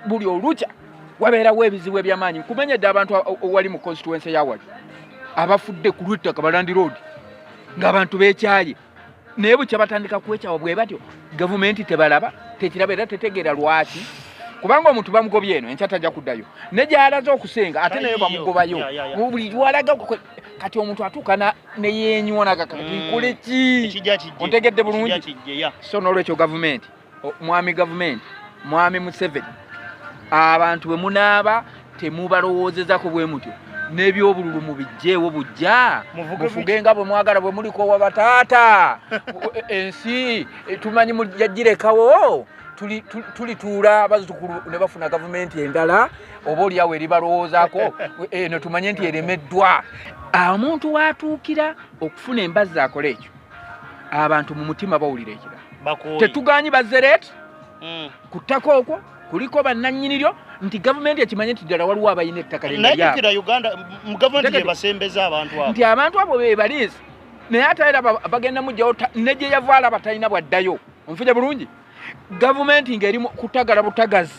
buli oluca wabeerawo ebizibu ebyamaanyi. Nkumenyedde abantu wali mu constituency yawali abafudde ku lw'ettaka Balandi Road ng'abantu beekyaye, naye bukya batandika kwekyawa bwe batyo gavumenti tebalaba, tekiraba era tetegeera lwaki, kubanga omuntu bamugobye eno enkya tajja kuddayo ne gy'alaze okusenga ate naye bamugobayo buli lwalaga. Kati omuntu atuuka ne yeenyona kakole ki? Ontegedde bulungi? So n'olwekyo gavumenti, mwami Museveni, abantu bwe munaaba temubalowoozezako bwe mutyo, n'ebyobululu mubijjeewo bujja mufuge nga bwe mwagala bwe muliko wabataata ensi tumanyi yagirekawo tulituula abazzukulu ne bafuna gavumenti endala oba oliawo eribalowoozaako eno tumanye nti eremeddwa. Omuntu watuukira okufuna embazzi akola ekyo, abantu mu mutima bawulira ekirala. Tetuganyi bazereeti ku ttaka okwo kuliko bannannyiniryo nti gavumenti ekimanye nti ddala waliwo abalina ettaka nti abantu abo bebaliisi, naye ate era bagenda mujjawo ne gye yavaala batalina bwaddayo. Onfuje bulungi? Gavumenti ng'eri kutagala butagazi.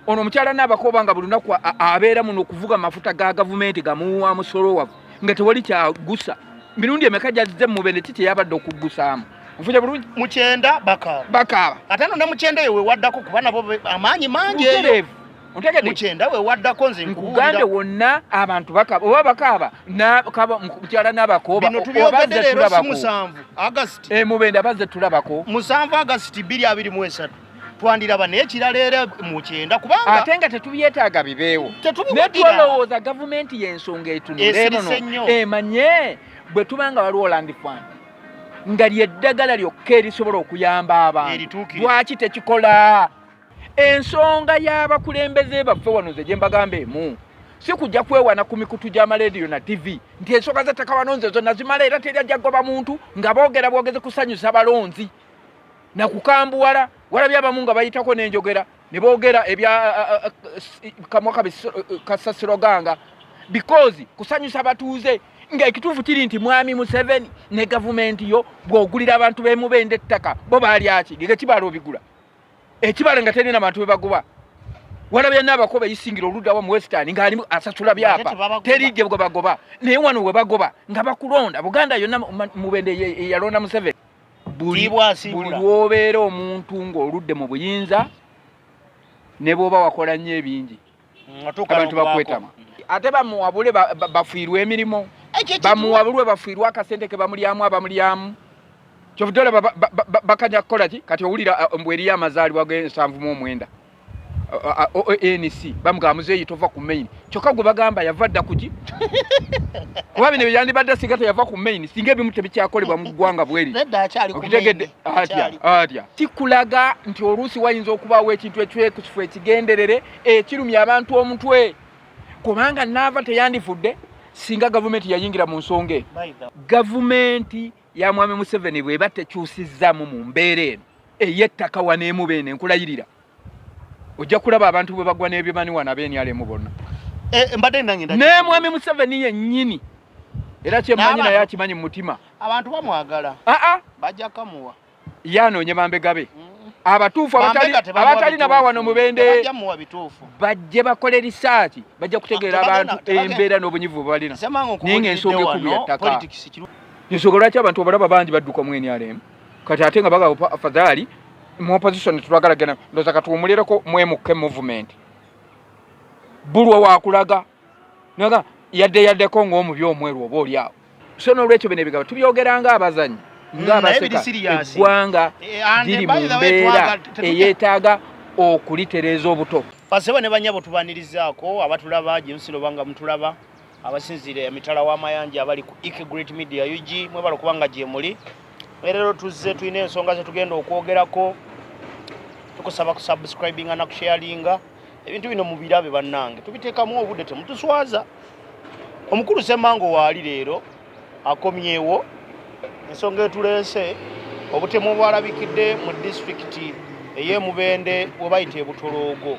Ono omukyala n'abakoba nga buli lunaku abeera muno okuvuga amafuta ga gavumenti gamuwa musolowavu nga tewali kyagusa. Mirundi emeka gyazze mubende kiki yabadde okuggusaamu. Onfuje bulungi? Mukyenda bakaaba. Ate no ne mukyenda yewe waddako kuba nabo amaanyi mangi eyo. Ontegedde mukyenda we waddako nze nkugande wonna abantu bakaaba oba bakaaba n'akaba mukyala n'abakoba obazze tulabako 7 August mubende abazze tulabako 7 August 2023 twandiraba n'ekirala era mukyenda kubanga ate nga tetubyetaaga bibeewo netwolowooza gavumenti y'ensonga etunule eno emanye bwe tubanga waliwo land fund nga lyeddagala lyokka erisobola okuyamba abantu lwaki tekikola? Ensonga y'abakulembeze baffe wano ze gye mbagamba emu si kujja kwewana ku mikutu gy'amalediyo na TV nti ensonga z'ettaka wanonze zonna zimala era teryajja goba muntu nga boogeze kusanyusa balonzi na kukambuwala. Walabye abamu nga bayitako n'enjogera ne boogera ebya kamwa kasasiro ganga because kusanyusa batuuze nga ekituufu kiri nti mwami Museveni ne gavumenti yo bw'ogulira abantu b'emubende ettaka bo baali aki gege kibala obigula ekibala nga terina bantu bebagoba. Walabye n'abakoba eyisingira oluddawa mu Western ng'ali asasula byapa terige bwe bagoba naye wano we bagoba nga bakulonda. Buganda yonna mubende yalonda Museveni. Buli lwobeera omuntu ng'oludde mu buyinza ne bw'oba wakola nnyo ebingi abantu bakwetama. Ate bamuwabule bafiirwe emirimu, bamuwabulwe bafiirwe akasente ke bamulyamu abamulyamu. Kyovudde bakanya kukola ki? Kati owulira mbweriyo amazaalibwa g'79 ANC bamugamba muzeeyi tova ku main kyokka gwe bagamba yava dda kuki? Kuba bino byandibadde singa teyava ku main singa ebimu tebikyakolebwa mu ggwanga bweri. Okitegedde atya kikulaga nti oluusi wayinza okubaawo ekintu ekyekusifu ekigenderere ekirumya abantu omutwe kubanga naava teyandifudde singa gavumenti yayingira mu nsonga eyo. Gavumenti ya mwami Museveni bweba tekyusizzamu mu mbeera eno ey'ettaka wano emubende enkulayirira ojja kulaba abantu bwe bagwa n'ebyemani wano ab'NRM bonna. Ne mwami Museveni yennyini era kyemmanyi naye akimanyi mu mutima abantu bamwagala bajja kamuwa yanoonye bambegabe abatuufu abatalina bawano mubende bajje bakole risaaki bajja kutegeera abantu embeera n'obunyivu balina naye ng'ensonga ekulu ya ttaka. Ensonga lwaki abantu abalaba bangi badduka mu NRM kati ate nga bagaba afadhali mu opposition tulagalagana ndoza katuwumulireko mwemuke movement bulwa wakulaga naga yaddeko ng'omubyo omweru oba oli awo. So n'olwekyo bino ebigabo tubyogeranga abazanyi ng'abaseka eggwanga liri mu mbeera eyeetaaga okulitereeza obuto. Basebo ne banyabo tubanirizaako abatulaba Jemsiro banga mutulaba abasinzire emitala w'amayanja abali ku Great Media UG mwebala kubanga gye muli. Erero tuzze tulina ensonga ze tugenda okwogerako tukusaba kusubscribinga na kusharinga ebintu bino mubirabe bannange tubiteekamu obudde temutuswaza. Omukulu Ssemango waali leero akomyewo ensonga etuleese obutemu bwalabikidde mu district ey'emubende bwe bayita ebutoloogo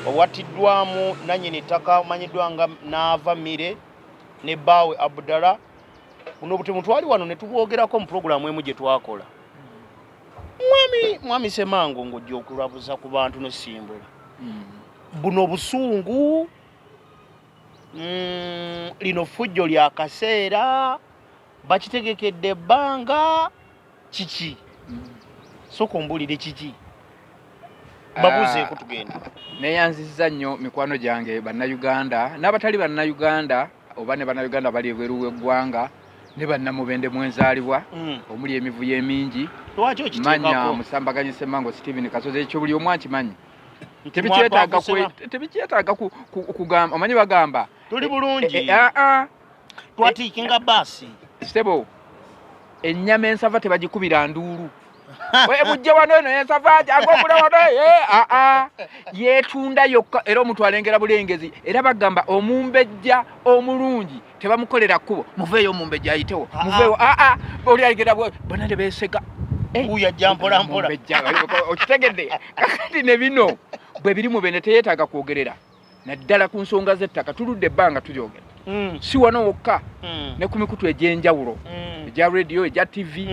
obwattiddwamu nannyini ttaka manyiddwa nga Naava Mire ne Bawe Abdallah. Buno butemu twali wano ne tubwogerako mu programu emu gye twakola mwami Semango ng'ojja okulabuza ku bantu n'osimbula buno busungu lino fujjo lya kaseera bakitegekedde ebbanga kiki soko mbulire kiki babuzeeko tugenda neyanzizza nnyo mikwano gyange bannayuganda n'abatali bannayuganda oba ne bannayuganda bali ebweru w'eggwanga ne bannamubende mwenzaalibwa omuli emivuyo emingi manya Musambaganye Semango Steven Kasozi ekyo buli omu akimanyi tebikyetaaga kugamba omanyi bagamba tuli bulungi twatiikinga baasi sebo ennyama ensava tebagikubira nduulu bujja wano eno ensava jagobula wano yeetunda yokka era omuntu alengera bulengezi era bagamba omumbejja omulungi tebamukolera kkubo muveeyo omumbejja ayitewo muveeyo oli alengera bona ne beeseka uyajja mpolampola okitegedde kakati ne bino bwe biri mu bene teyeetaaga kwogerera naddala ku nsonga z'ettaka tuludde ebbanga tulyogera si wano wokka ne ku mikutu egy'enjawulo egya radio egya tv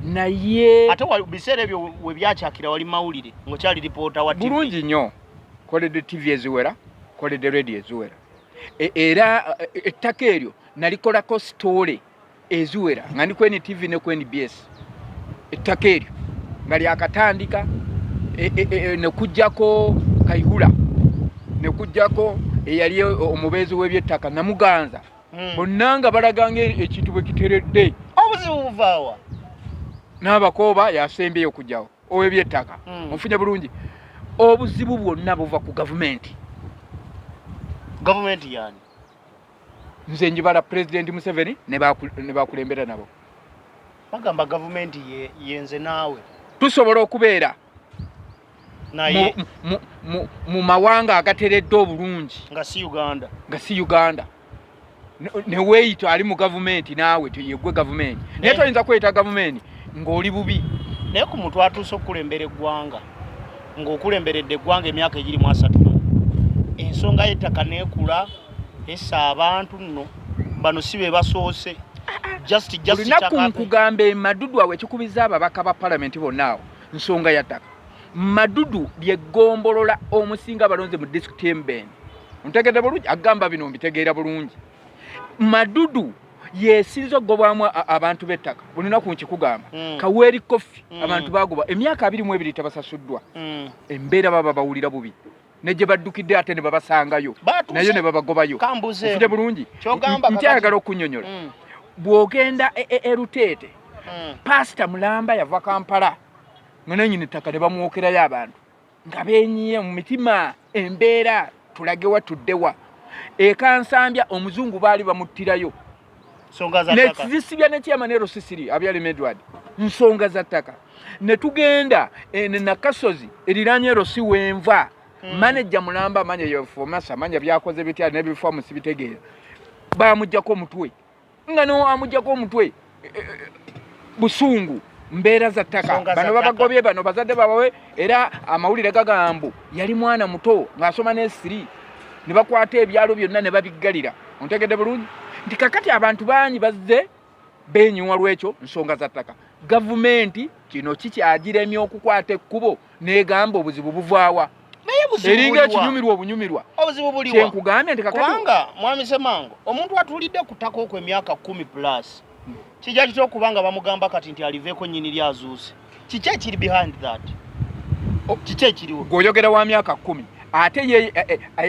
naye ate biseera ebyo we byakyakira wali mawulire ng'okyali ripoota wa tv bulungi nnyo koledde tv eziwera koledde radio eziwera era ettaka eryo nalikolako sitoole eziwera nga ndi ku NTV ne ku NBS ettaka eryo nga lyakatandika ne kujjako Kayihura ne kujjako eyali omubeezi w'ebyettaka Namuganza bonna nga balaganga ekintu bwe kiteredde obuzibu buvaawa n'abakooba yasembyeyo okujjawo ow'ebyettaka ofunye bulungi obuzibu bwonna buva ku gavumenti yani nze njibala President Museveni ne bakulembera nabo bagamba gavumenti yenze naawe tusobola okubeera naye mu mawanga agateredde obulungi nga si Uganda ne weeyita ali mu gavumenti naawe yegwe gavumenti naye toyinza kweyita gavumenti ng'oli bubi naye ku muntu atuuse okulembera eggwanga ng'okulemberedde eggwanga emyaka egiri mu 3 ensonga y'ettaka neekula essa abantu nno bano si be basoose olunaku nkugamba emadudu awo ekikubiza ababaka ba palamenti bonna awo nsonga ya ttaka madudu lyegombolola omusinga balonze mu district y'Embeni ontegedde bulungi agamba bino mbitegeera bulungi madudu yesinzo gobwamu abantu b'ettaka buli lunaku nkikugamba kaweeri kofi abantu bagoba emyaka 22 tabasasuddwa embeera baba bawulira bubi neje baddukidde ate ne babasangayo nayo ne babagobayo ofite bulungi nkyagala okunnyonnyola bw'ogenda eruteete pasita mulamba yava Kampala nga nannyini ettaka ne bamwokerayo abantu nga beenyiye mu mitima embeera tulagewa tuddewa ekansambya omuzungu baali bamuttirayo nezisibya nekyama ne Rosisiri abyali Medward nsonga za ttaka ne tugenda nakasozi eriranye Rosi wenva manager mulamba amanya yofomasa amanya byakoze bitya nebifo musibitegeera bamujjako omutwe nga no amujjako omutwe busungu mbeera za ttaka bano babagobye bano bazadde babawe era amawulire gagambo yali mwana muto ng'asoma n'esiri ne bakwata ebyalo byonna ne babiggalira ontegedde bulungi nti kakati abantu banyi bazze benyuwa lwekyo nsonga za ttaka gavumenti kino kikyagiremye okukwata ekkubo n'egamba obuzibu buvaawa eringa ekinyumirwa obunyumirwa obuzibu buliwa kyenkugambye nti kakati kubanga mwami Semango omuntu atulidde ku ttaka okwo emyaka 10+ kijja kityo okubanga bamugamba kati nti aliveeko nnyini lyazuuse kiki ekiri behind that kiki ekiriwo gw'oyogera wa myaka 10 ate ye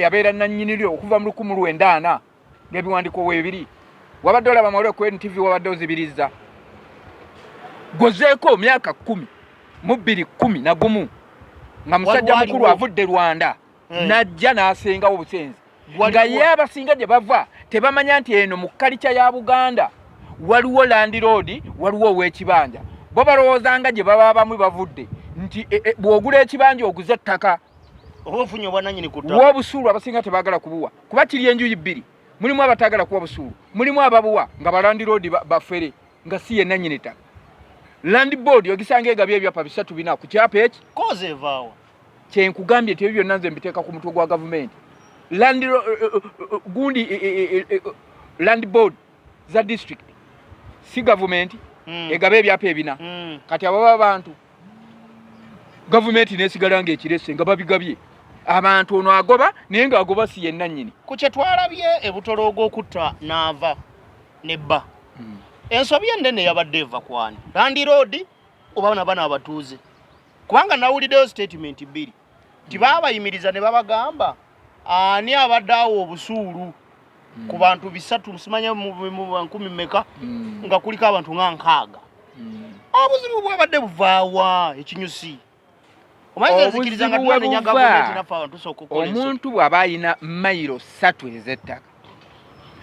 yabeera nannyini lyo okuva mu 1940 ng'ebiwandiiko weebiri wabadde olaba amawulire ku NTV wabadde ozibirizza gozeeko myaka 10 mu 2011 nga musajja mukulu avudde Rwanda najja n'asengawo obusenzi nga ye abasinga gye bava tebamanya nti eno mu kalica ya Buganda waliwo land road waliwo ow'ekibanja bo balowoozanga gye baba bamwe bavudde nti bw'ogula ekibanja oguze ettaka ofunye obwannannyini ku ttaka w'obusuulu abasinga tebaagala kubuwa kuba kiri enjuyi bbiri mulimu abataagala kuwa busuulu mulimu ababuwa nga ba land road bafere nga si ye nannyini ttaka land board ogisanga egabye ebyapa 3-4 ku kyapa eki koze evaawa kyenkugambye ti ebyo byonna nze mbiteeka ku mutwe gwa gavumenti land board za district si gavumenti egaba ebyapa ebina kati abo abantu gavumenti nesigala ng'ekirese nga babigabye abantu ono agoba naye ng'agoba si yenna nnyini ku kye twalabye ebutolo ogw'okutta n'ava nebba ensobi ennene yabadde eva kwani Landi Road oba nabana abatuuze kubanga nawuliddeyo statement bbiri nti baabayimiriza ne babagamba ani abadde awo obusuulu ku bantu 300 simanya mu 10 mmeka nga kuliko abantu nga 6 obuzibu bwabadde buvaawa ekinyusi omuntu bw'aba ayina mayiro 3 ez'ettaka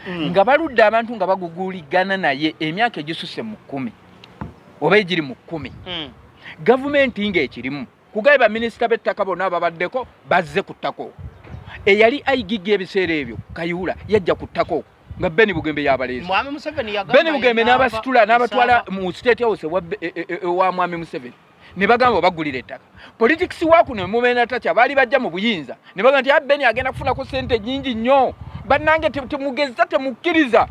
nga baludde abantu nga baguguligana naye emyaka egisusse mu 10 oba egiri mu 10 gavumenti ng'ekirimu kugaye baminisita b'ettaka bonna ababaddeko bazze ku ttaka okwo eyali ayigiga ebiseera ebyo Kayihura yajja ku ttaka okwo nga Beni Bugembe yabaleese Beni Bugembe n'abasitula n'abatwala mu state house wa mwami Museveni ne bagamba bagulira ettaka politics wakuno mumena tacha bali bajja mu buyinza ne bagamba nti Beni agenda kufuna ko sente nyingi nnyo bannange temugeza temukkiriza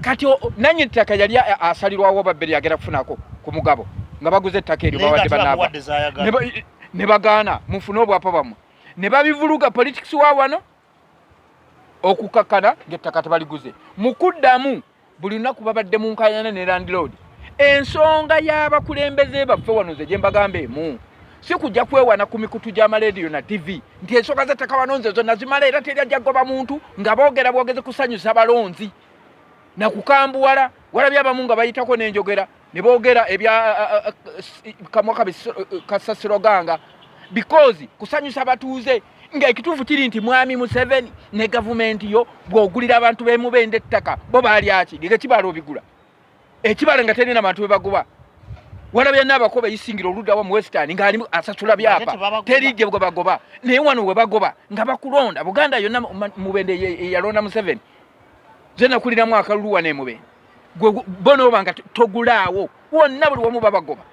kati nanyi ettaka yali asalirwawo Beni agenda kufunako ku mugabo nga baguze ettaka eryo bawadde banaba ne bagaana mufune obwapa bamwe ne babivuluga politics wa wano okukakana ng'ettaka tebaliguze mukuddamu buli lunaku babadde mu nkayana ne Landi Road ensonga y'abakulembeze baffe wano ze gye mbagamba emu si kujja kwewana ku mikutu gy'amarediyo na TV nti ensonga z'ettaka wanonze zonna zimala era teryajja goba muntu nga boogera bwogeze kusanyusa balonzi na kukambuwala walabye abamu nga bayitako n'enjogera ne boogera ebya kamwa kasasiroganga because kusanyusa abatuuze nga ekituufu kiri nti mwami Museveni ne gavumenti yo bw'ogulira abantu b'emubende ettaka bo baali aki gekibala obigula ekibala nga terina bantu bebagoba walabye n'abakoba eyisingira oludda wa mu Western ng'ali asasula byapa terijje bwe bagoba naye wano we bagoba nga bakulonda Buganda yonna mubende yalonda Museveni ze nakuliramu akaluluwa n'emubende bono banga togulaawo wonna buli wamu babagoba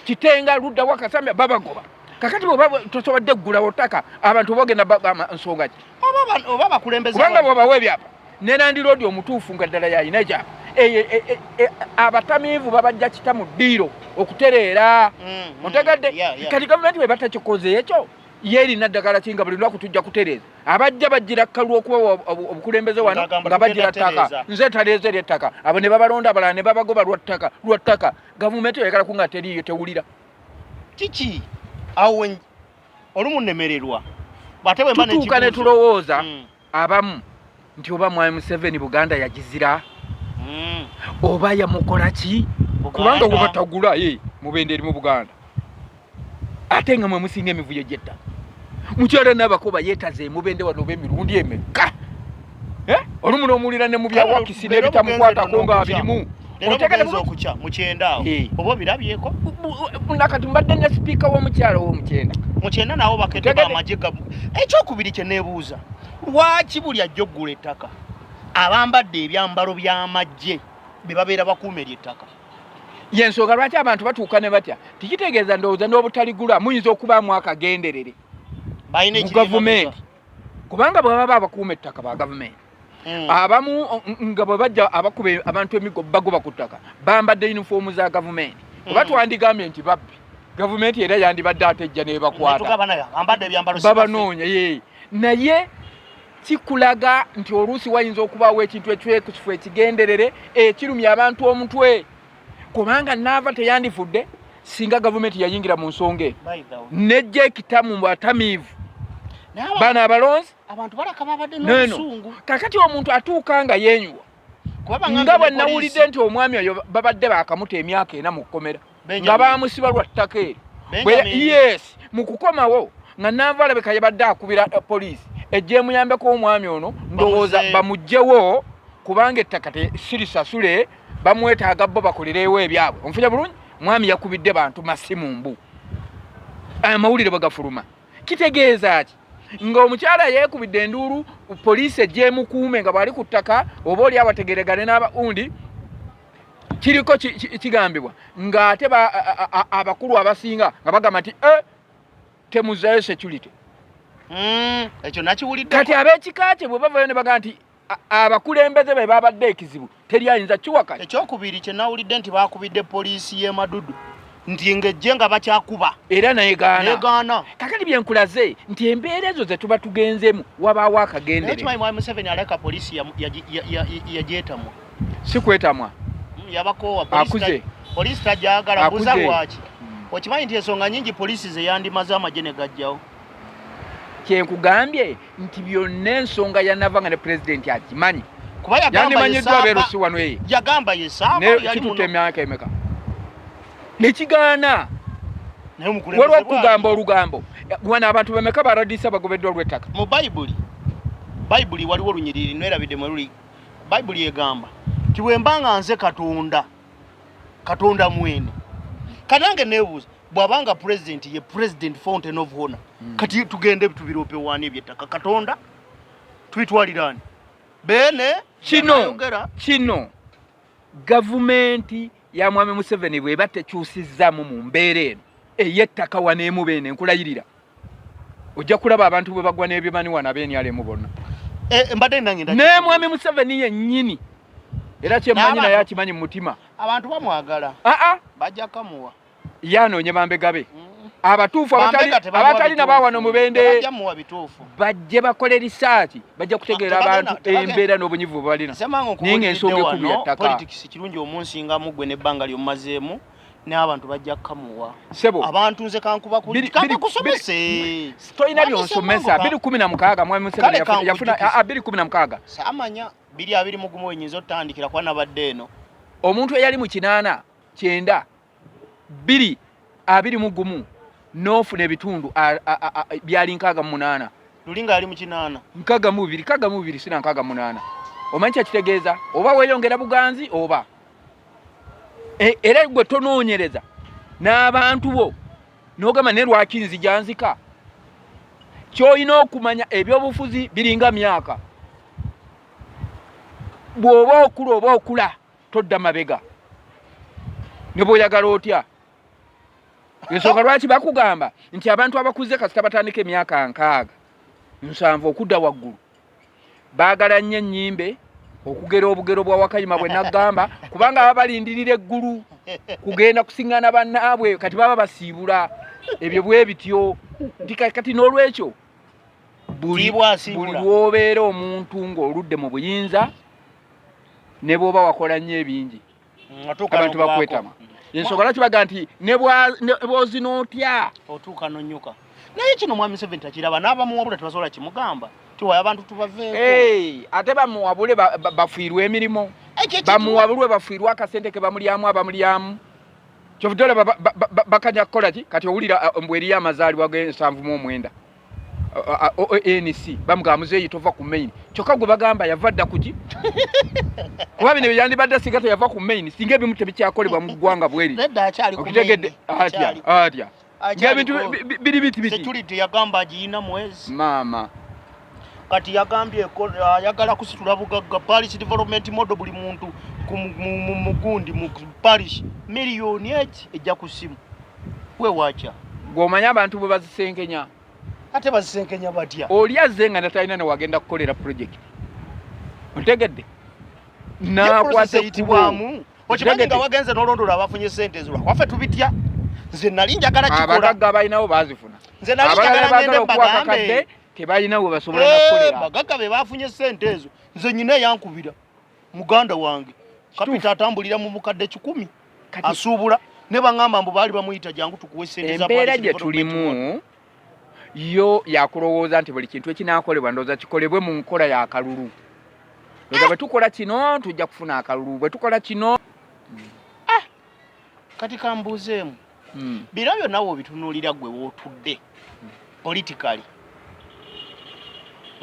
Kitenga ludda wa Kasambya babagoba kakati baba tosobadde ggulawo ttaka abantu bogenda nsonga ki oba bakulembeze kubanga bwobawe byapa ne Landi Road omutuufu nga ddala yayina gyapa abatamiivu babajja kita mu ddiiro okutereera otegadde kati gavumenti bwe batakikoze ekyo yeerina ddagala kinga buli lunaku tujja kutereeza abajja bajjira kkalwa okuba obukulembeze wano nga bajjira ttaka nze taleeze ly'ettaka abo ne babalonda abalala ne babagoba lwa ttaka gavumenti oyagala kunga teriiyo tewulira kiki awo olumu nnemererwa bate bwe tutuuka ne tulowooza abamu nti oba mwami Museveni Buganda yagizira oba yamukola ki kubanga bwe batagula mubende eri mu Buganda ate nga mwe musinga emivuyo gyetta mukyala n'abakoba yeetaze mubende wano b'emirundi emeka olumu n'omuwulira ne mu byawakisi n'ebitamukwatako nga birimu okucha mukyenda awo oba birabyeko nakati mbadde ne sipiika w'omukyala w'omukyenda mukyenda nawo bakete bamagye ekyokubiri kye neebuuza lwaki buli ajja oggula ettaka abambadde ebyambalo by'amagye be babeera bakuuma ery'ettaka yensonga lwaki abantu batuuka ne batya tikitegeeza ndowooza n'obutaligula muyinza okubaamu akagenderere mu gavumenti kubanga bwe baba abakuuma ettaka ba gavumenti abamu nga bwe bajja abakuba abantu emigo bagoba ku ttaka bambadde yunifoomu za gavumenti oba twandigambye nti babbi gavumenti era yandibadde atejja nebakwata babanoonya naye kikulaga nti oluusi wayinza okubaawo ekintu ekyekusifu ekigenderere ekirumya abantu omutwe kubanga naava teyandifudde singa gavumenti yayingira mu nsonga nejja ekitamu batamiivu bana abalonzi abantu balaka babadde n'obusungu kakati omuntu atuuka nga yenyuwa nga bwe nawulidde nti omwami oyo babadde bakamuta emyaka 4 mu kkomera nga bamusiba lwa ttaka eri mu kukomawo nga naava alabeka yabadde akubira poliisi ejja emuyambeko omwami ono ndowooza bamugjewo kubanga ettaka sirisasule bamwetaaga bo bakolerewo ebyabwe omufunya bulungi mwami yakubidde bantu masimu mbu amawulire bagafuluma kitegeeza ki ng'omukyala yeekubidde enduulu poliisi ejja emukuume nga bw'ali ku ttaka oba oli abategeregane n'abaundi kiriko kigambibwa ng'ate abakulu abasinga nga bagamba nti temuzayo security ekyo nakiwulidde kati ab'ekika kye bwe bavayo ne bagamba nti abakulembeze be babadde ekizibu teri ayinza kiwakati ekyokubiri kye nawulidde nti baakubidde poliisi y'e Madudu nti ngejje nga bakyakuba era negaana kakati byenkulaze nti embeera ezo ze tuba tugenzemu wabaawo akagendere kimanyi mwami Museveni aleka polisi yagyetamwa si kwetamwa yabakoowa akuze polisi tajagala buza lwaki okimanyi nti ensonga nyingi polisi ze yandimaze amagye ne gajjawo kyenkugambye nti byonna ensonga yanavanga ne pulezidenti akimanyi kuba yandimanyiddwa abeerusi wano eye yagamba kitutte emyaka emeka nekigaana waliwo okugamba olugambo wana abantu bameka baradisa bagobeddwa olw'ettaka mu bayibuli waliwo olunyiriri nerabidde mwe luli bayibuli egamba nti wembanga nze katonda mwene kanange nebuuza bw'abanga president ye president fountain of honor kati tugende tubirope wani ebyettaka katonda tuyitwalirani bene kino gavumenti ya mwami Museveni bweba tekyusizzamu mu mbeera eno ey'ettaka wano emubende nkulayirira ojja kulaba abantu bwe bagwa n'ebyemani wano NRM bonna mbadde nange ne mwami Museveni yennyini era kyemmanyi naye akimanyi mu mutima abantu bamwagala bajja kamuwa yanoonye bambegabe abatuufu abatali nabawano mubende bajje bakole risaati bajja kutegeera abantu embeera n'obunyivu bwe balina naye ng'ensonga ekulu ya ttaka politics kirungi omunsinga mugwe n'ebbanga ly'omumazeemu n'abantu bajja kukamuwa sebo abantu nze kankuba kusomese toyina byonsomesa 2016 mwami Museveni yafuna 2016 samanya 2021 wenyinza otandikira kwa nabadde eno omuntu eyali mu 8 9 21 n'ofuna ebitundu byali 68 lulinga ali mu 8 62 sina 68 omanyi kyakitegeeza oba weeyongera buganzi oba era gwe tonoonyereza n'abantu bo n'ogamba ne lwaki nzijanzika ky'olina okumanya ebyobufuzi biringa myaka bw'oba okula todda mabega ne bw'oyagala otya ensonga lwaki bakugamba nti abantu abakuze kasita batandika emyaka 7 okudda waggulu baagala nnyo ennyimbe okugera obugero bwa Wakayima bwe nagamba kubanga baba balindirira eggulu kugenda kusiŋŋana bannaabwe kati baba basiibula ebyo bwe bityo nti kati n'olwekyo buli lwobeera omuntu ng'oludde mu buyinza ne bw'oba wakola nnyo ebingi abantu bakwetama ensonga lwaki baga nti ne bw'ozina otya otuuka nonyuka naye kino mwami Museveni takiraba n'abamuwabula tebasobola kimugamba tiwaye abantu tubaveeko ate bamuwabule bafiirwe emirimu bamuwabulwe bafiirwe akasente ke bamulyamu kyovudde olaba bakanya kukola ki kati owulira mbw eriyo amazaalibwa g'79 ANC bamugamba muzeeyi tova ku main kyokka gwe bagamba yava dda kuki kuba bino byandibadde singa teyava ku main singa ebimu tebikyakolebwa mu ggwanga bweri okitegedde atya ng'ebintu biri biti security yagamba agiyina mwezi maama kati yagambye ayagala kusitula bugagga parish development model buli muntu mugundi mu parish miliyoni ejja ku simu wewacha gw'omanya abantu bwe bazisenkenya ate bazisenkenya batya oli azze nga natalina ne wagenda kukolera project otegedde nakwata itibwamu okimanyi nga wagenze n'olondola abafunye sente ezo waffe tubitya nze nali njagala kikola abagagga abalinawo baazifuna nze nali njagala ngende bagambe tebalina we basobola nakukolera bagagga be bafunye sente ezo nze nyina yankubira muganda wange kapita atambulira mu mukadde 10 asuubula ne bangamba mbu baali bamuyita jangu tukuwe sente za embeera gye tulimu yo yakulowooza nti buli kintu ekinaakolebwa ndowooza kikolebwe mu nkola ya kalulu ndowooza bwe tukola kino tujja kufuna akalulu bwe tukola kino kati kambuuzeemu bino byonna bw'obitunuulira gwe wootudde politikali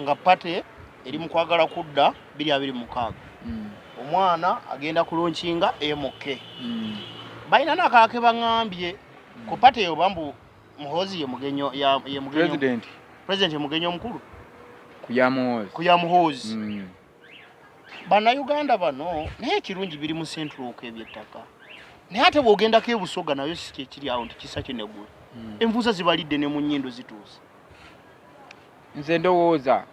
nga pate eri mu kwagala kudda 2026 omwana agenda kulonkinga MK balina nakaake baŋŋambye ku pate eyo bambu muhozi ye mugenyo president ye mugenyo omukulu ku muhozi bannayuganda bano naye ekirungi biri mu central ok'ebyettaka naye ate bw'ogendako ebusoga nayo si kyekiri awo nti kisa kyenegula envuuza zibalidde ne mu nnyindo zituuse nze ndowooza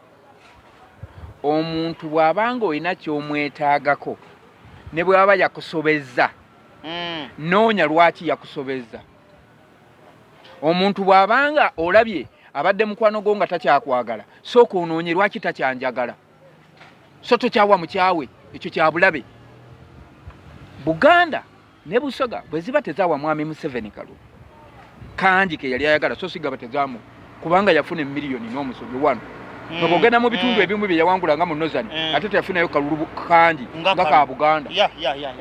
omuntu bw'abanga olina ky'omwetaagako ne bw'aba yakusobezza noonya lwaki yakusobeza. Omuntu bw'abanga olabye abadde mukwano gwo nga takyakwagala sooka onoonye lwaki takyanjagala so tokyawa mukyawe ekyo kya bulabe. Buganda ne Busoga bwe ziba tezaawa mwami Museveni Kalulu Kanji ke yali ayagala so sigaba tezaamu kubanga yafuna miliyoni n'omusojo wano ng'ogenda mu bitundu ebimu bye yawangula nga mu Nozani ate teyafunayo Kalulu Kanji nga ka Buganda.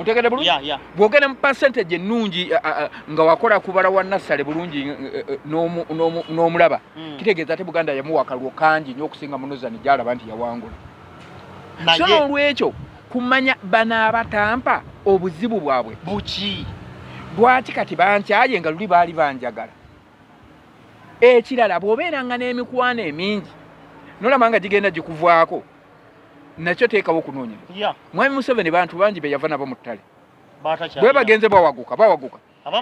Otegedde bulungi bw'ogenda mu percentage ennungi nga wakola kubala wa Nassale bulungi n'omulaba kitegeeza ate Buganda yamuwa Kalulu Kanji nnyo okusinga mu Nozani gy'alaba nti yawangula. So olw'ekyo kumanya bana abatampa obuzibu bwabwe buki lwaki kati bankyaye nga luli baali banjagala. Ekirala bw'obeeranga n'emikwano emingi nolabanga gigenda gikuvaako nakyo teekawo okunoonyera. Mwami Museveni bantu bangi be yava nabo mu ttale bwe bagenze bawaguka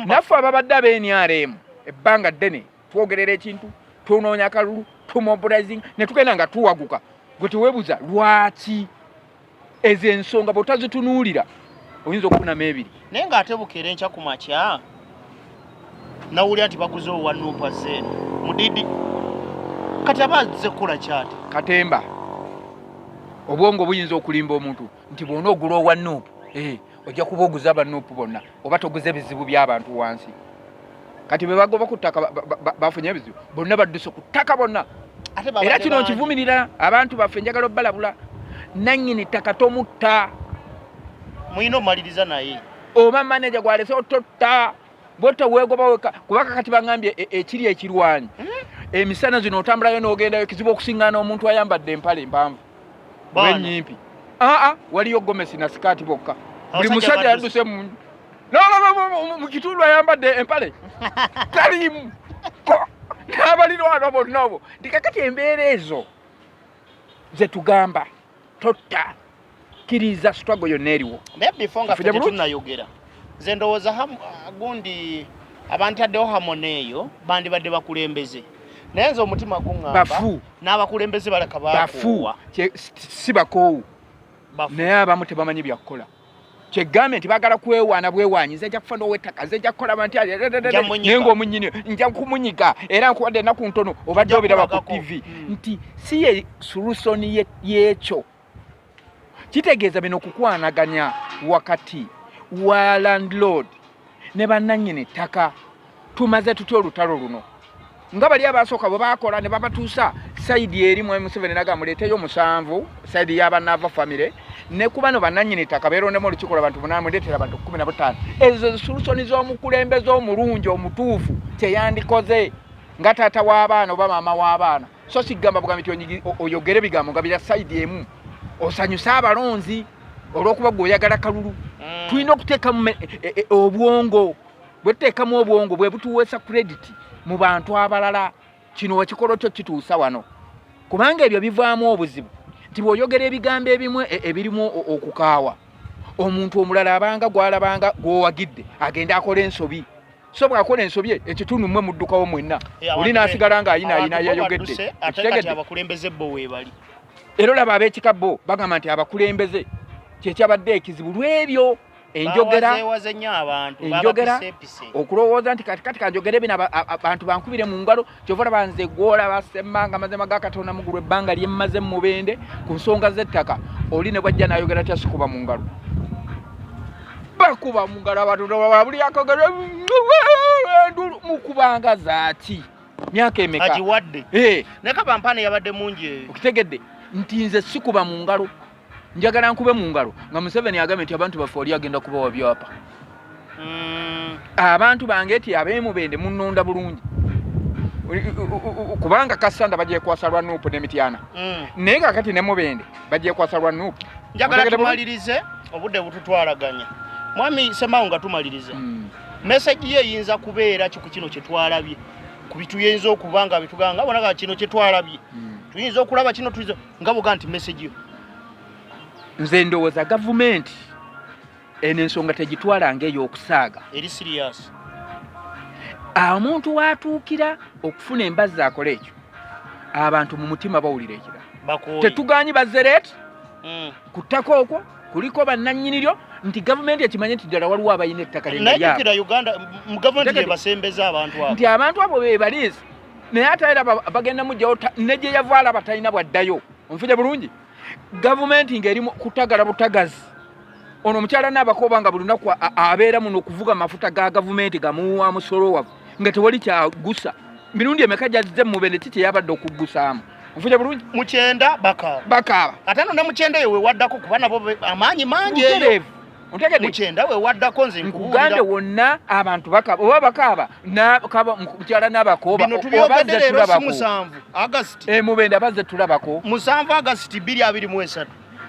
naffe ababadde aba NRM ebbanga ddene twogerera ekintu tunoonya Kalulu tumobilizing ne tugenda nga tuwaguka gwe teweebuza lwaki ezo ensonga bw'otazitunuulira oyinza okufunamu ebiri. Naye ng'ate bukeera enkya ku makya nawulira nti baguze owa Nuupa Zeeno mudidi kati abazze kukola kyati katemba obwongo buyinza okulimba omuntu nti bw'ona ogula owa Nuupu ojja kuba oguza abanuupu bonna oba toguze ebizibu by'abantu wansi. Kati bwe bagoba ku ttaka bafunye ebizibu bonna badduse ku ttaka bonna. Era kino nkivumirira abantu baffe njagala obbalabula nannyini ttaka tomutta mwino maliriza naye oba manager gwalese ototta bwota weegoba weka kubaka kati bangambye ekiri ekirwanyi emisana zino otambulayo n'ogendayo kizibu okusingaana omuntu ayambadde empale empanvu wenyimpi waliyo gomesi na sikaati bokka buli musajja yadduse mu kitundu ayambadde empale talimu n'abalirwano bonna obwo ndikakati embeera ezo ze tugamba totta kiriza struggle yonna eriwo. Naye before nga fete tunayogera nze ndowooza gundi abantu addeho hamoneeyo bandibadde bakulembeze naye nze omutima guŋŋamba n'abakulembeze baleka baafuuwa si bakoowu naye abamu tebamanyi byakukola kyegambe nti baagala kwewaana bwewaanyi nze nja kufa n'owettaka nze nja kukola banti naye ng'omunyini nja kumunyiga era nkuwadde ennaku ntono obadde obiraba ku TV nti si ye solusoni y'ekyo. Kitegeeza bino kukwanaganya wakati wa landlord ne bannannyini ttaka tumaze tutya olutalo luno nga bali abasooka bwe baakola ne babatuusa sayidi eri Mwami Museveni naga muleeteyo 7 sayidi y'abanaava famire ne ku bano bannannyini ttaka beerondemu olukiiko lw'abantu 8 muleetera abantu 15. Ezo solusoni z'omukulembeze omulungi omutuufu kyeyandikoze nga taata w'abaana oba maama w'abaana so sigamba bugambi nti oyogere bigambo nga bya sayidi emu osanyusa abalonzi olw'okuba gwe oyagala Kalulu. Tulina okuteekamu obwongo bwe tuteekamu obwongo bwe butuweesa credit mu bantu abalala kino ekikolo kyo kituusa wano kubanga ebyo bivaamu obuzibu nti bw'oyogera ebigambo ebimu ebirimu okukaawa omuntu omulala abanga gwalabanga gw'owagidde agenda akola ensobi so bw'akola ensobi ekitundu mmwe muddukawo mwenna oli n'asigala ng'ayinaayina yayogedde abakulembeze bo weebali. Era olaba ab'ekikabbo bagamba nti abakulembeze kyekyabadde ekizibu lw'ebyo enjogera okulowooza nti kati kanjogere bino abantu bankubire mu ngalo kyova olaba nze gw'olaba semmanga mazima ga Katonda mugulu ebbanga lye mmaze mu mubende ku nsonga z'ettaka oli ne bwajja n'ayogera tya sikuba mu ngalo bakuba mu ngalo abantu buli akogera mukubanga zaati myaka emeka agiwadde ne kabampane yabadde mungi okitegedde nti nze sikuba mu ngalo njagala nkube mu ngalo nga Museveni agambye nti abantu baffe oli agenda kubawa byapa abantu bange eti ab'emubende munnonda bulungi kubanga Kasanda bagyekwasa lwa Nuupu n'Emityana naye kakati ne Mubende bagyekwasa lwa Nuupu. Njagala tumalirize obudde bututwalaganya mwami Semawo nga tumalirize message ye eyinza kubeera ku kino kye twalabye ku bituyinza okubanga bituganga bonaga kino kye twalabye tuyinza okulaba kino tuyiza nga buga nti message yo nze ndowooza gavumenti eno ensonga tegitwala ng'ey'okusaaga eri serious. Omuntu watuukira okufuna embazzi akola ekyo abantu mu mutima bawulira ekirala tetuganyi bazereeti ku ttaka okwo kuliko bannannyiniryo nti gavumenti ekimanye nti ddala waliwo abayina ettaka lyabwe Uganda mu gavumenti gye basembeza abantu abo nti abantu abo be balizi naye ate era bagenda mujjawo ne gye yavaala batalina bwaddayo onfuje bulungi gavumenti ng'eri kutagala butagazi ono omukyala n'abakoba nga buli lunaku abeera muno okuvuga mafuta ga gavumenti gamuwa musolowavu nga tewali kyagusa mirundi emeka gyazze mubende kiki yabadde okuggusaamu onfuje bulungi mukyenda bakaaba ate no ne mukyenda yewe waddako kuba nabo amaanyi mangi eyo ontegedde mukyenda we waddako nze nkugande wonna abantu bakaaba oba bakaaba mukyala n'abakoba bino tubyogedde leero si 7 August mubende abazze tulabako 7 August 2023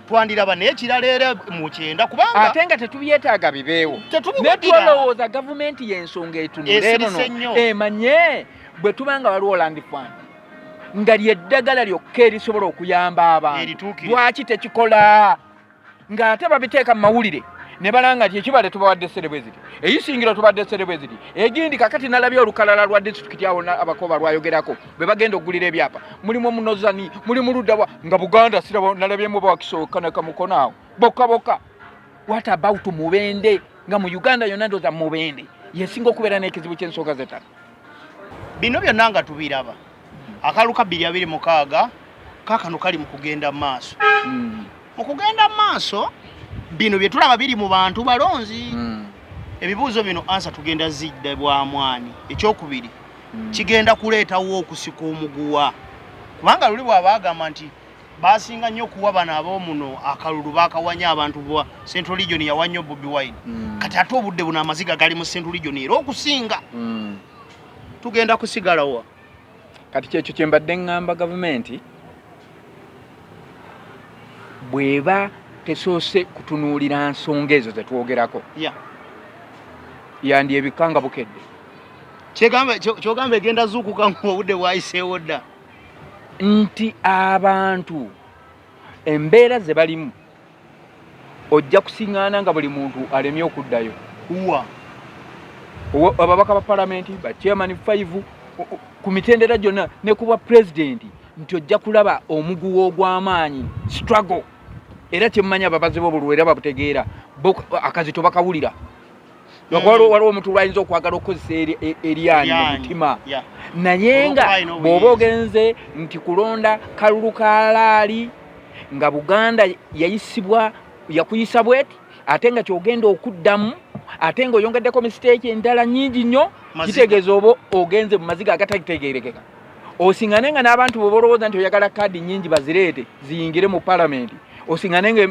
twandiraba n'ekirala era mukyenda kubanga ate nga tetubyetaaga bibeewo netwolowooza gavumenti y'ensonga etunulenono emanye bwe tubanga waliwo land fund nga lyeddagala lyokka erisobola okuyamba abantu lwaki tekikola ng'ate babiteeka mu mawulire ne balanga nti ekibadde tubawadde serebweziti eyisingiro tubadde serebweziti egindi kakati nalabye olukalala lwa disitulikiti awo abakoba lwayogerako bwe bagenda okugulira ebyapa mulimu omunozani mulimu luddawa nga Buganda siraba nalabyemu bakisooka nakamukono awo bokka what about mubende nga mu Uganda yonna ndoza mubende yesinga okubeera n'ekizibu ky'ensonga z'ettaka bino byonna nga tubiraba akaluka 2026 kakano kali mu kugenda maaso mu kugenda maaso bino bye tulaba biri mu bantu balonzi ebibuuzo bino ansa tugenda zidde bwa mwani ekyokubiri kigenda kuleetawo okusika omuguwa kubanga luli bw'abagamba nti basinga nnyo okuwa bano ab'omuno akalulu bakawanya abantu bwa Central Region yawanya Bobi Wine kati ate obudde buno amaziga gali mu Central Region era okusinga tugenda kusigalawa kati kyekyo kye mbadde ngamba gavumenti bweba tesoose kutunuulira nsonga ezo zetwogerako yandi ebikanga bukedde kyogamba egenda zuukuka obudde bwayiseewo dda nti abantu embeera ze balimu ojja kusiŋŋaana nga buli muntu alemye okuddayo ababaka ba palamenti ba chairman 5 ku mitendera gyonna ne kuba pulezidenti nti ojja kulaba omuguwa ogw'amaanyi struggle era kyemmanya ababazi b'obululu era babutegeera akazito bakawulira waliwo omuntu lwayinza okwagala okukozesa eryanyi mu mutima naye nga bw'oba ogenze nti kulonda kalulu kaalaali nga Buganda yayisibwa yakuyisa bweti ate nga kyogenda okuddamu ate nga oyongeddeko mistake endala nnyingi nnyo kitegeeza oba ogenze mu maziga agatagitegeerekeka osiŋŋane nga n'abantu bwe bolowooza nti oyagala kaadi nnyingi bazireete ziyingire mu palamenti osiŋŋane nga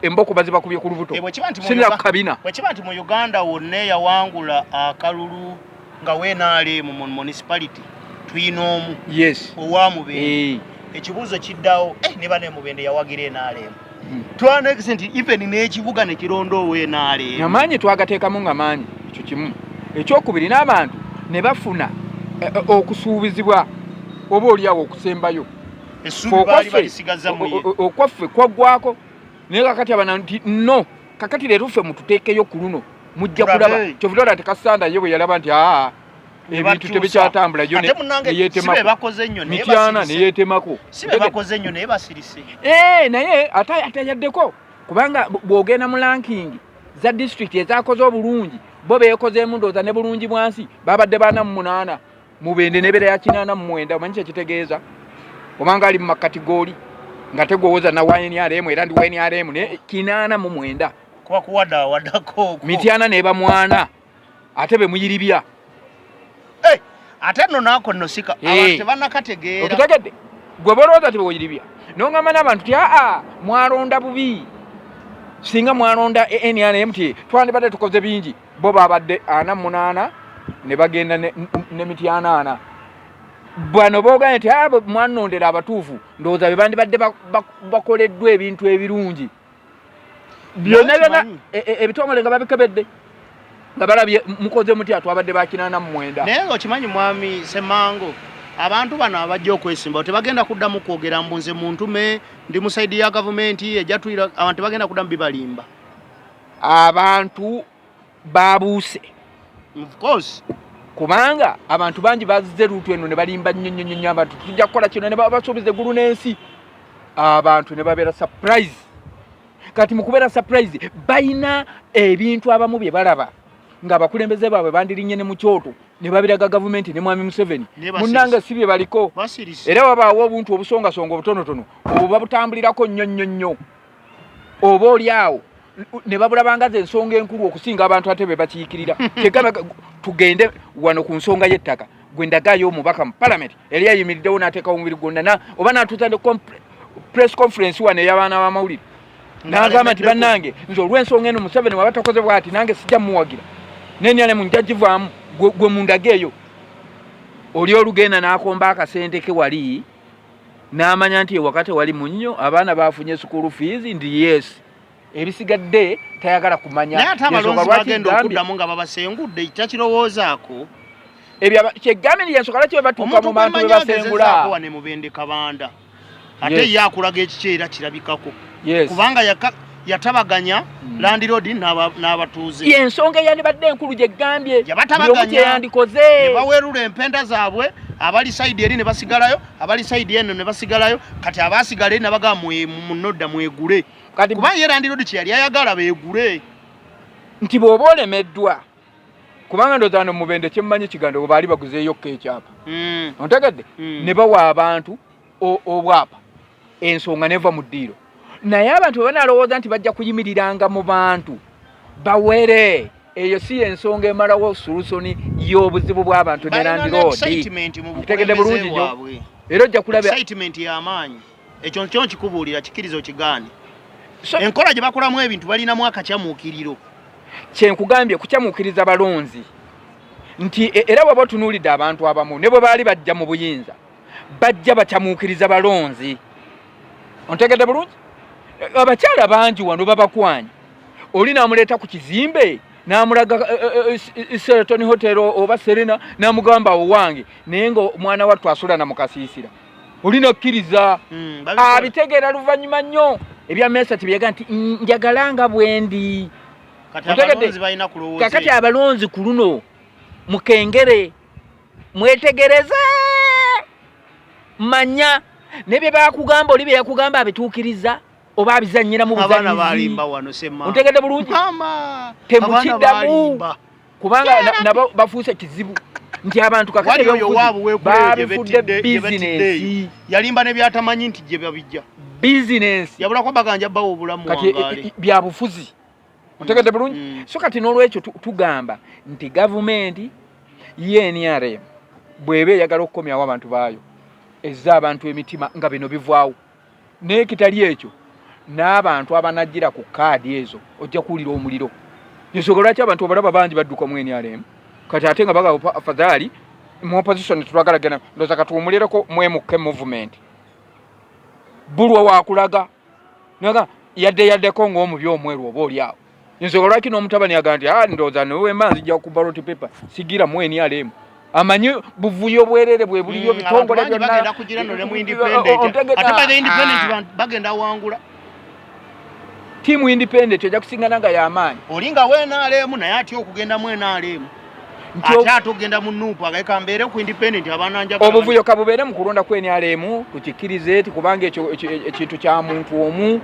emboko bazibakubye ku lubuto sinira ku kabina bwekiba nti mu Uganda wonna yawangula akalulu nga NRM mu municipality tuyina omu owamubende ekibuuzo kiddawo ne bane mubende yawagira NRM twanekise nti even n'ekibuga ne kironda NRM amaanyi twagateekamu nga maanyi ekyo kimu ekyokubiri n'abantu ne bafuna okusuubizibwa oba oliawo okusembayo okwaffe kwaggwako naye kakati abana nti no kakati leero ffe mututeekeyo ku luno mujja kulaba kyovudola tekasanda ye bwe yalaba nti ebintu tebikyatambula yo mityana neyeetemako naye atayaddeko kubanga bw'ogenda mu ranking za disitulikiti ezaakoze obulungi bo beekozeemu ndooza ne bulungi bwansi babadde 48 mubende n'ebeera ya 89 omanyi kyekitegeeza obanga ali mu makategori nga tegwowoza na NRM era ndi NRM ne 89 kuba kuwadako mityana neba mwana ate be muyiribya ate nno nako nosika abantu tebanakategeera okitegedde gwe bolooza tebeyiribya nongamba n'abantu ti mwalonda bubi singa mwalonda NRM ti twandibadde tukoze bingi bo babadde 48 ne bagenda ne mityana 4 bwano boogane nti mwanondera abatuufu ndowooza be bandibadde bakoleddwa ebintu ebirungi byonna byonna ebitongole nga babikebedde nga balabye mukoze mutya twabadde bakinana mu 9 naye okimanyi mwami Semango abantu bano abajja okwesimba tebagenda kuddamu kwogera mbunze muntume ndi mu saidi ya gavumenti ejatwira abantu bagenda kuddamu bibalimba abantu babuuse of course kubanga abantu bangi bazze lutu eno ne balimba nnyo abantu tujja kukola kino ne basuubiza eggulu n'ensi abantu ne babeera surprise kati mukubera surprise bayina ebintu abamu bye balaba ng'abakulembeze baabwe bandirinnye ne mu kyoto ne babiraga gavumenti ne mwami Museveni munnanga si bye baliko era wabaawo obuntu obusongasonga obutonotono obwo babutambulirako nnyo oba oli awo ne babulabanga ze ensonga enkulu okusinga abantu ate be bakiikirira kyegamba tugende wano ku nsonga y'ettaka gwe ndagayo omubaka mu parliament eri ayimiriddewo n'ateekawo omubiri gwonna oba n'atuuza ne press conference wano ey'abaana b'amawulire n'agamba nti bannange nze olw'ensonga eno Museveni waba takoze bw'ati nange sijja mmuwagira n'ennyalemu njja givaamu gwe mundageeyo oli olugenda n'akomba akasente ke wali n'amanya nti ewakati wali munnyo abaana baafunye school fees ndi yes ebisigadde tayagala kumanya naye ate abalonzi bagenda okuddamu nga babasengudde kyakirowoozaako ebyo kyeggambe ndi ensonga lwaki batuuka mu bantu be basengula wane mubende kabanda ate ye akulaga ekikyera kirabikako yes. kubanga yatabaganya landiroodi n'abatuuze yensonga eyandibadde enkulu gyegambye yabatabaganya yandikoze ne baweerula empenda zaabwe abali sayidi eri ne basigalayo abali sayidi eno ne basigalayo kati abaasigala ne bagamba munodda mwegule kubanga ye landiroodi kye yali ayagala beegule nti bw'oba olemeddwa kubanga ndowooza no mubende kyemmanyi kigambo bwe baali baguzeeyokko ekyapa ontegedde ne bawa abantu obwapa ensonga neva mu ddiiro naye abantu bwe banalowooza nti bajja kuyimiriranga mu bantu bawere eyo si ensonga emalawo solusoni y'obuzibu bw'abantu ne landiroodi kitegedde bulungi nnyo era ojja kulaba excitement y'amaanyi ekyo kyo kikubuulira kikirizo kigaani enkola gye bakolamu ebintu balinamu akakyamuukiriro kyenkugambye kukyamuukiriza balonzi nti era bw'aba otunuulidde abantu abamu ne bwe baali bajja mu buyinza bajja bakyamuukiriza balonzi ontegedde bulungi abakyala bangi wano babakwanya oli n'amuleeta ku kizimbe n'amulaga Sheraton Hotel oba Serena n'amugamba owange naye nga omwana wattu asula na mukasiisira oli n'okkiriza abitegeera luvannyuma nnyo ebya mesa tibyaga nti njagalanga bwendi kakati abalonzi ku luno mukengere mwetegereze manya nebye bakugamba oli bye yakugamba abituukiriza oba abizannyira mu buzanyizi ontegedde bulungi temukiddamu kubanga nabo bafuuse kizibu nti abantu kakati babifudde bizinesi yalimba ne byatamanyi nti gye babijja bizinesi yabulako baganja bawo obulamu kati byabufuzi ontegedde bulungi so kati n'olwekyo tugamba nti gavumenti ye NRM bw'eba eyagala okukomyawo abantu baayo ezza abantu emitima nga bino bivaawo naye kitali ekyo n'abantu abanajjira ku kaadi ezo ojja kuwulira omuliro ensonga lwaki abantu obalaba bangi badduka mu NRM kati ate nga bagaba afadhaali mu opposition tulagalagana ndowooza katuwumulireko mwemuke movement bulwa wakulaga naga yaddeko ng'omubi omweru oba oli awo ensonga lwaki n'omutabani agaa nti ndowooza newe manzi jja ku ballot paper sigira mu NRM amanyi buvuyo bwerere bwe buliyo bitongole byonna bagenda wangula tiimu independent ojja kusingana nga y'amaanyi olinga NRM naye atya okugenda mu NRM ate ate ogenda mu nuupu agayika mbeere ku independent abananja obuvuyo kabubeere mu kulonda ku NRM tukikkirize ti kubanga ekyo ekintu kya muntu omu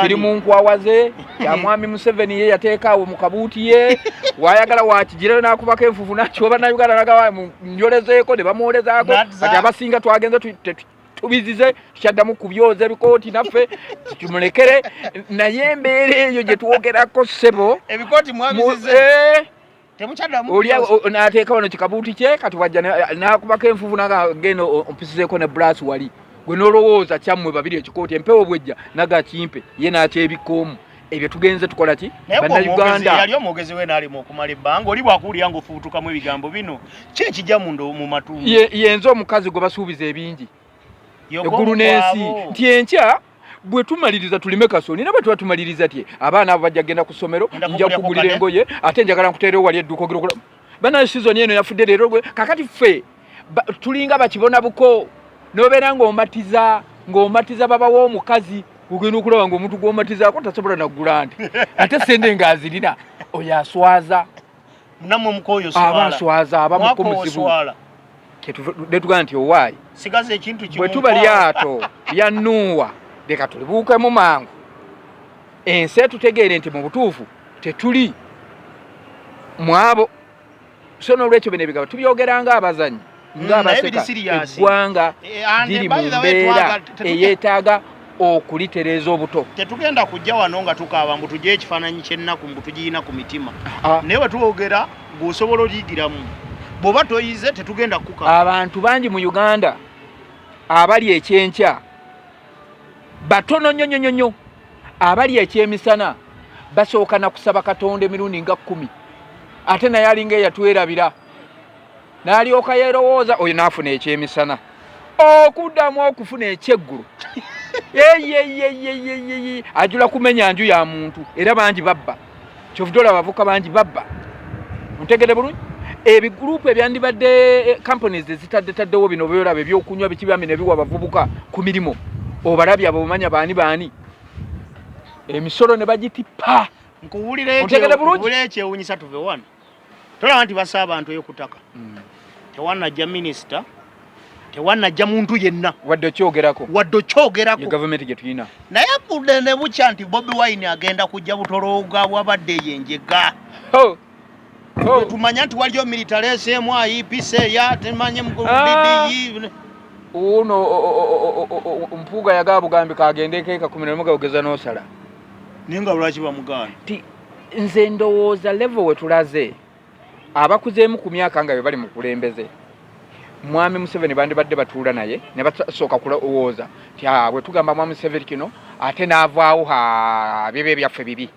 kiri mu nkwawaze kya mwami Museveni ye yateekaawo mu kabuuti ye wayagala wakigirayo n'akubako enfufu nakyoba na Uganda nagawa njolezeeko ne bamuwolezaako kati abasinga twagenze tubizize tukyaddamu kubyoza ebikooti naffe tumulekere naye embeera eyo gye twogerako ssebo ebikooti mwabizize n'ateeka wano kikabuuti kye kati wajja n'akubako enfufu nagagendo ompisizeeko ne brass wali gwe n'olowooza kyammwe babiri ekikooti empewo bwejja naga kimpe ye n'akyebikoomu ebyo tugenze tukola ki bannayuganda yali omwogezi we n'alimu okumala ebbanga oli bwakuwulira ng'ofubutukamu ebigambo bino ki ekijja mu matundu yenze omukazi gwe basuubiza ebingi eggulu n'ensi nti enkya bwe tumaliriza tulime kasoni nabwe tuba tumaliriza tye abaana abo bajja genda ku ssomero nja kugulira engoye ate njagala nkuteerewo wali edduuka ogera bana sizoni eno yafudde leero gwe kakati ffe tulinga bakibona buko nobeera ng'omatiza baba w'omukazi ogenda okulaba ng'omuntu gw'omatizaako tasobola naggula nti ate sente ng'azirina oyo aswaza namwe omukoyo aba aswaza aba mukomuzibu netugamba nti owaayi sigaza ekintu bwe tuba lyato lya Nuuwa leka tulibuukemu mangu ensi tutegeere nti mu butuufu tetuli mwabo so n'olwekyo bino ebigabo tubyogeranga abazanyi ng'abaseka eggwanga liri mu mbeera eyeetaaga okulitereeza obuto. Tetugenda kujja wano nga tukaaba mbu tugye ekifaananyi ky'ennaku mbu tugiina ku mitima naye bwe twogera ng'osobola oliyigiramu bw'oba toyize tetugenda kukaaba. Abantu bangi mu Uganda abali ekyenkya batono nnyo abali ekyemisana basooka na kusaba Katonda emirundi nga 10 ate naye alinga eyatwerabira n'alyoka yeerowooza oyo n'afuna ekyemisana okuddamu okufuna ekyeggulu ajula kumenya nju ya muntu era bangi babba kyovudola abavuka bangi babba ntegere bulungi ebigurupu ebyandibadde companies ezitaddewo bino byolaba ebyokunywa bikibambi ne biwa abavubuka ku mirimu obalabya bamanya baani emisolo ne bagitipa nkuwulira ekyewunyisa tuve wano tolaba nti basa abantu ey'okutaka tewanajja minisita tewanajja muntu yenna wadde okyogerako ye gavumenti gye tulina naye budde ne bukya nti Bobi Wine agenda kujja butolooga bwabadde yenjega tumanya nti waliyo military esemu ayipise ya temanye mukubidi uno mpuga yagaa bugambi kagendeko eka 11 gawogeza n'osala ninga lwaki bamugana ti nze ndowooza level we tulaze abakuzeemu ku myaka nga be bali mu kulembeze mwami Museveni bandibadde batuula naye ne basooka kulowooza ti bwe tugamba mwami Museveni kino ate n'avaawo bibe byaffe bibi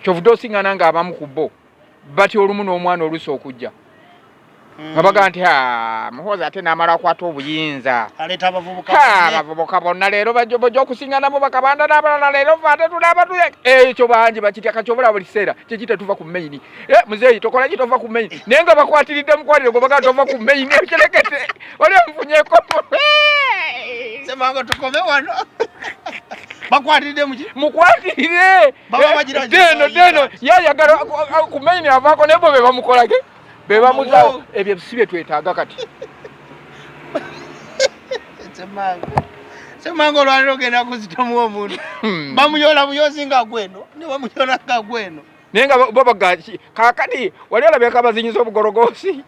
kyovudde osiŋŋana nga abamu ku bo bati olumu n'omwana oluusi okujja nga baga nti muhoozi ate n'amala akwata obuyinza aleeta abavubuka bonna leero bajja okusiŋŋanamu bakabanda n'abalala leero fe ate tunaabatuye ekyo bangi bakitya kakyobula buli kiseera kikite tuva ku meyini muzeeyi tokola ki tova ku meyini naye nga bakwatiridde mukwatire gwe baga tova ku meyini ekirekete oli omufunyeeko semanga tukome wano bakwatiride muki mukwatirire deno yayagala ku meyini avaako naye bo be bamukolage bebamuzaawo ebyo si bye twetaaga kati semanga olwaliro ogenda kuzitamu omuntu bamuyola buyozi nga gweno ne bamuyola nga gweno naye nga babagaki kakati wali olabyeko abazinyiza obugorogosi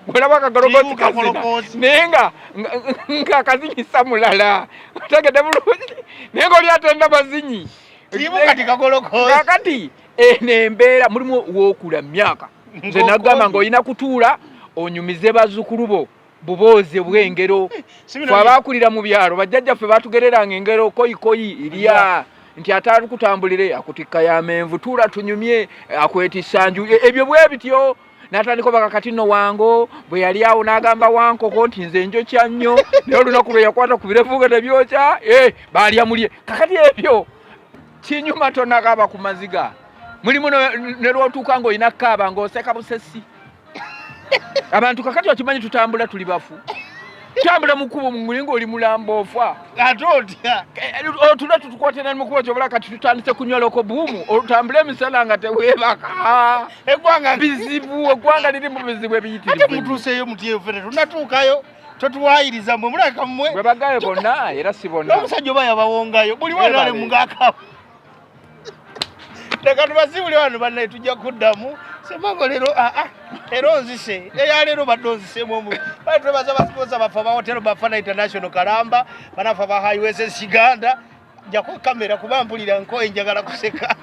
bwolaba akagorogosi kazina naye nga akazinyisa mulala otegedde bulungi naye nga oli atenda bazinyi kakati nembeera mulimu wookula myaka nze nagamba ng'olina kutuula onyumize bazzukulu bo buboozi obw'engero fe abaakulira mu byalo bajjajjaffe baatugereranga engero koyikoyi irya nti atakutambulire akutikka y'amenvu tuula tunyumye akwetissa nju ebyo bwe bityo n'atandika bakakati nno wango bwe yali awo n'agamba wankoko nti nze njokya nnyo naye olunaku lwe yakwata ku birefuuga tebyokya baalya mulye kakati ebyo kinyuma tonakaaba ku maziga mulimu ne lwotuuka ng'olina kaaba ng'oseka busesi abantu kakati okimanyi tutambula tuli bafu tambula mukubo mulinga oli mulamba ofa ate otya otula tutukwatira mukubo kyobula kati tutandise kunywa loko buumu olutambula emisana nga teweebaka eggwanga bizibu eggwanga liri mu bizibu ebiyitirivu ate mutuuseeyo mutyeyo fene tunatuukayo totuwayiriza mmwe mulaka mmwe bwe bagaye bonna era si bonna n'omusajja oba yabawongayo buli wanale mungakabo leka tubasibule wano bannaye tujja kuddamu semango leero era onzise eyaleero badde onzisemu omu bali twebaza basipoza baffe abahotero bafana international kalamba banafe aba highways Uganda njako kamera kuba mpulira nko enjagala kuseka